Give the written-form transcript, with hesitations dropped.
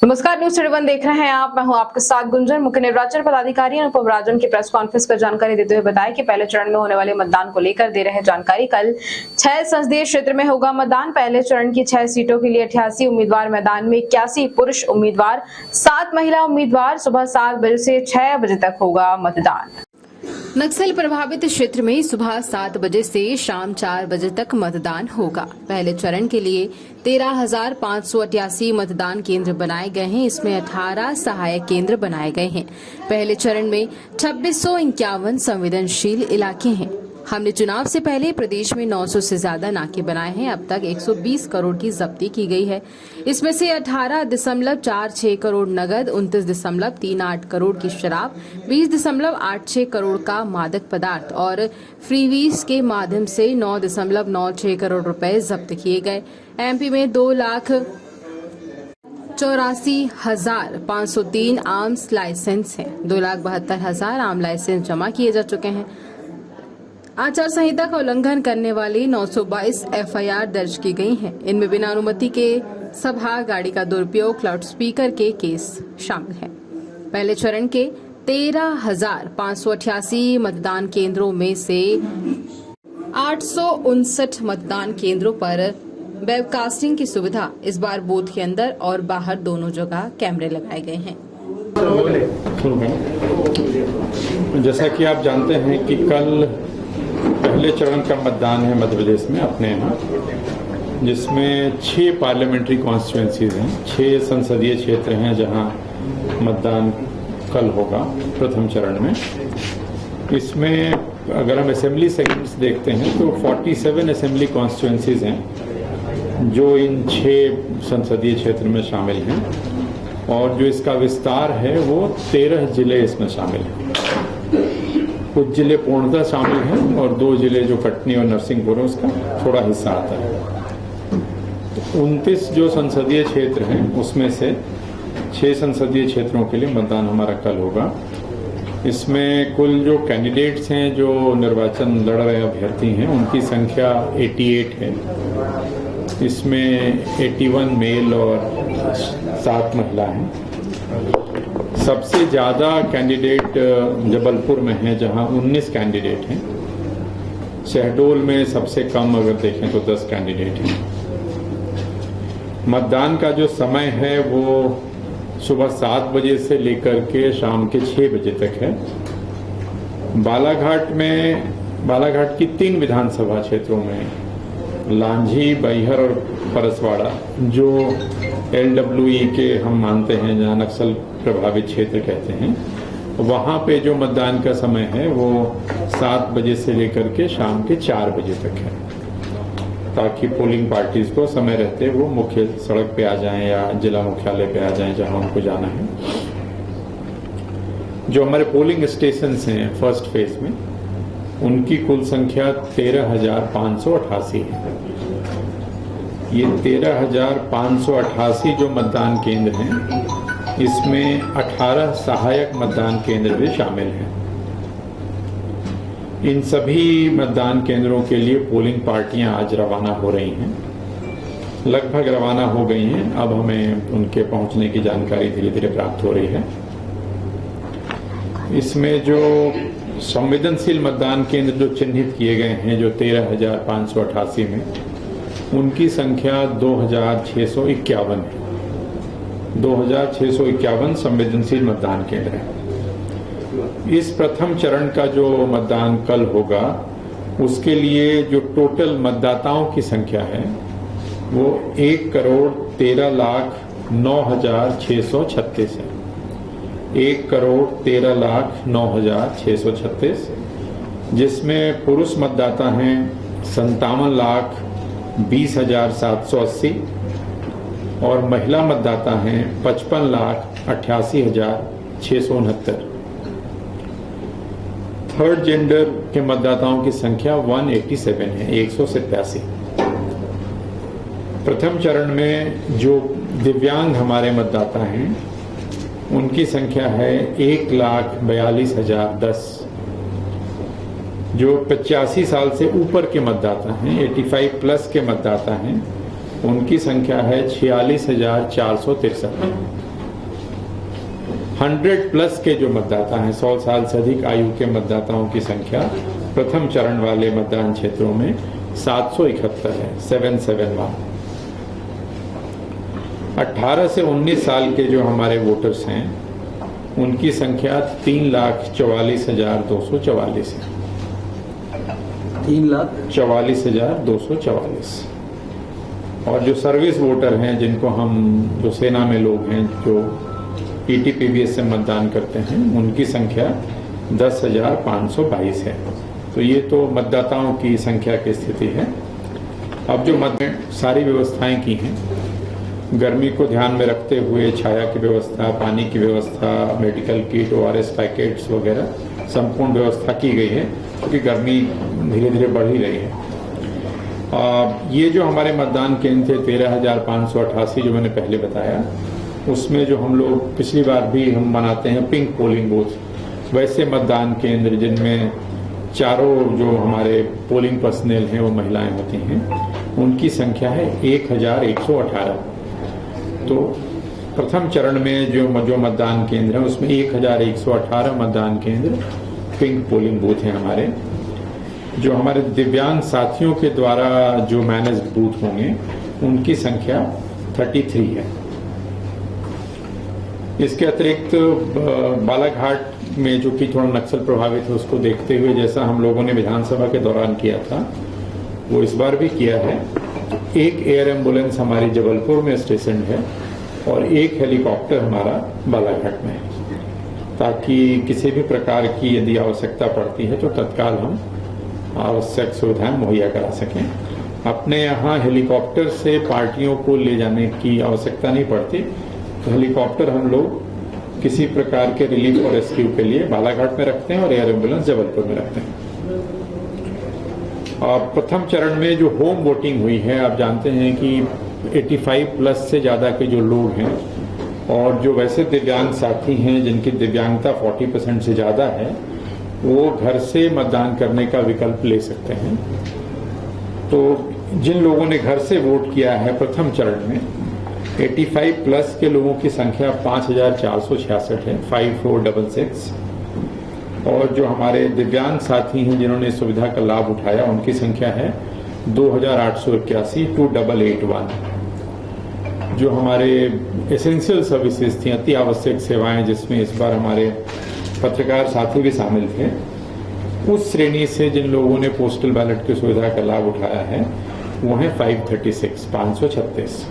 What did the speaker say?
नमस्कार, न्यूज 31 देख रहे हैं आप। मैं हूं आपके साथ गुंजन। मुख्य निर्वाचन पदाधिकारी अनुपम राजन की प्रेस कॉन्फ्रेंस कर जानकारी देते हुए बताया कि पहले चरण में होने वाले मतदान को लेकर दे रहे जानकारी। कल 6 संसदीय क्षेत्र में होगा मतदान। पहले चरण की 6 सीटों के लिए 88 उम्मीदवार मैदान में, 81 पुरुष उम्मीदवार, 7 महिला उम्मीदवार। सुबह 7 बजे से 6 बजे तक होगा मतदान। नक्सल प्रभावित क्षेत्र में सुबह 7 बजे से शाम 4 बजे तक मतदान होगा। पहले चरण के लिए 13,588 मतदान केंद्र बनाए गए हैं। इसमें 18 सहायक केंद्र बनाए गए हैं। पहले चरण में 2651 संवेदनशील इलाके हैं। हमने चुनाव से पहले प्रदेश में 900 से ज्यादा नाके बनाए हैं। अब तक 120 करोड़ की जब्ती की गई है। इसमें से 18.46 करोड़ नगद, 29.38 करोड़ की शराब, 20.86 करोड़ का मादक पदार्थ और फ्रीवीज के माध्यम से 9.96 करोड़ रुपए जब्त किए गए। एमपी में 2,84,503 आर्म्स लाइसेंस हैं। 2,72,000 आर्म लाइसेंस जमा किए जा चुके हैं। आचार संहिता का उल्लंघन करने वाली 922 एफआईआर दर्ज की गई हैं। इनमें बिना अनुमति के सभा, गाड़ी का दुरुपयोग, लाउड स्पीकर के केस शामिल हैं। पहले चरण के 13,588 मतदान केंद्रों में से 859 मतदान केंद्रों पर वेबकास्टिंग की सुविधा। इस बार बूथ के अंदर और बाहर दोनों जगह कैमरे लगाए गए हैं। जैसा कि आप जानते हैं कि कल पहले चरण का मतदान है मध्य प्रदेश में अपने यहाँ, जिसमें 6 पार्लियामेंट्री कॉन्स्टिट्यूएंसीज हैं, 6 संसदीय क्षेत्र हैं जहाँ मतदान कल होगा प्रथम चरण में। इसमें अगर हम असेंबली सेगमेंट्स देखते हैं तो 47 असेंबली कॉन्स्टिट्यूएंसीज हैं जो इन 6 संसदीय क्षेत्र में शामिल हैं, और जो इसका विस्तार है वो 13 जिले इसमें शामिल हैं। कुछ जिले पूर्णतः शामिल हैं और 2 जिले जो कटनी और नरसिंहपुर है उसका थोड़ा हिस्सा आता है। तो 29 जो संसदीय क्षेत्र हैं उसमें से 6 संसदीय क्षेत्रों के लिए मतदान हमारा कल होगा। इसमें कुल जो कैंडिडेट्स हैं, जो निर्वाचन लड़ रहे अभ्यर्थी हैं, उनकी संख्या 88 है। इसमें 81 मेल और 7 महिला हैं। सबसे ज़्यादा कैंडिडेट जबलपुर में हैं जहां 19 कैंडिडेट हैं। शहडोल में सबसे कम अगर देखें तो 10 कैंडिडेट हैं। मतदान का जो समय है वो सुबह 7 बजे से लेकर के शाम के 6 बजे तक है। बालाघाट की 3 विधानसभा क्षेत्रों में, लांझी, बैहर और परसवाड़ा, जो LWE के हम मानते हैं जहाँ नक्सल प्रभावित क्षेत्र कहते हैं, वहाँ पे जो मतदान का समय है वो 7 बजे से लेकर के शाम के 4 बजे तक है, ताकि पोलिंग पार्टीज को समय रहते वो मुख्य सड़क पे आ जाएं या जिला मुख्यालय पे आ जाएं जहाँ उनको जाना है। जो हमारे पोलिंग स्टेशन हैं फर्स्ट फेज में, उनकी कुल संख्या 13,588 है। ये 13,588 जो मतदान केंद्र हैं, इसमें 18 सहायक मतदान केंद्र भी शामिल हैं। इन सभी मतदान केंद्रों के लिए पोलिंग पार्टियां आज रवाना हो रही हैं, लगभग रवाना हो गई हैं। अब हमें उनके पहुंचने की जानकारी धीरे धीरे प्राप्त हो रही है। इसमें जो संवेदनशील मतदान केंद्र जो चिन्हित किए गए हैं, जो 13,588 में, उनकी संख्या 2,651 है। 2,651 संवेदनशील मतदान केंद्र है। इस प्रथम चरण का जो मतदान कल होगा, उसके लिए जो टोटल मतदाताओं की संख्या है वो 1,13,09,636 है। 1,13,09,636, जिसमें पुरुष मतदाता हैं 57,20,780 और महिला मतदाता हैं 55,88,669। थर्ड जेंडर के मतदाताओं की संख्या 187 है, 187। प्रथम चरण में जो दिव्यांग हमारे मतदाता हैं उनकी संख्या है 1,42,010। जो 85 साल से ऊपर के मतदाता हैं, 85 प्लस के मतदाता हैं, उनकी संख्या है 46,463। 100 प्लस के जो मतदाता हैं, 100 साल से अधिक आयु के मतदाताओं की संख्या प्रथम चरण वाले मतदान क्षेत्रों में 771 है, 771। 18 से 19 साल के जो हमारे वोटर्स हैं उनकी संख्या 3,44,244 है। 3,44,244। और जो सर्विस वोटर हैं, जिनको हम जो सेना में लोग हैं जो PTPBS से मतदान करते हैं, उनकी संख्या 10,522 है। तो ये तो मतदाताओं की संख्या की स्थिति है। अब जो मत में सारी व्यवस्थाएं की हैं, गर्मी को ध्यान में रखते हुए छाया की व्यवस्था, पानी की व्यवस्था, मेडिकल किट, ORS पैकेट्स वगैरह संपूर्ण व्यवस्था की गई है, क्योंकि गर्मी धीरे धीरे बढ़ ही रही है। ये जो हमारे मतदान केंद्र थे 13,588 जो मैंने पहले बताया, उसमें जो हम लोग पिछली बार भी हम बनाते हैं पिंक पोलिंग बूथ, वैसे मतदान केंद्र जिनमें चारों जो हमारे पोलिंग पर्सनल हैं वो महिलाएं होती हैं, उनकी संख्या है 1,118। तो प्रथम चरण में जो मतदान केंद्र है उसमें 1,118 मतदान केंद्र पिंक पोलिंग बूथ हैं हमारे। जो हमारे दिव्यांग साथियों के द्वारा जो मैनेज बूथ होंगे उनकी संख्या 33 है। इसके अतिरिक्त बालाघाट में जो कि थोड़ा नक्सल प्रभावित है, उसको देखते हुए जैसा हम लोगों ने विधानसभा के दौरान किया था वो इस बार भी किया है। एक एयर एम्बुलेंस हमारी जबलपुर में स्टेशन है और एक हेलीकॉप्टर हमारा बालाघाट में है, ताकि किसी भी प्रकार की यदि आवश्यकता पड़ती है तो तत्काल हम आवश्यक सुविधाएं मुहैया करा सकें। अपने यहाँ हेलीकॉप्टर से पार्टियों को ले जाने की आवश्यकता नहीं पड़ती, तो हेलीकॉप्टर हम लोग किसी प्रकार के रिलीफ और रेस्क्यू के लिए बालाघाट में रखते हैं और एयर एम्बुलेंस जबलपुर में रखते हैं। प्रथम चरण में जो होम वोटिंग हुई है, आप जानते हैं कि 85 प्लस से ज़्यादा के जो लोग हैं और जो वैसे दिव्यांग साथी हैं जिनकी दिव्यांगता 40% से ज़्यादा है, वो घर से मतदान करने का विकल्प ले सकते हैं। तो जिन लोगों ने घर से वोट किया है प्रथम चरण में, 85 प्लस के लोगों की संख्या 5,466 है, 5466। और जो हमारे दिव्यांग साथी हैं जिन्होंने इस सुविधा का लाभ उठाया, उनकी संख्या है 2,881, 2881। जो हमारे एसेंशियल सर्विसेज थी, अति आवश्यक सेवाएं, जिसमें इस बार हमारे पत्रकार साथी भी शामिल थे, उस श्रेणी से जिन लोगों ने पोस्टल बैलेट की सुविधा का लाभ उठाया है वो है 536।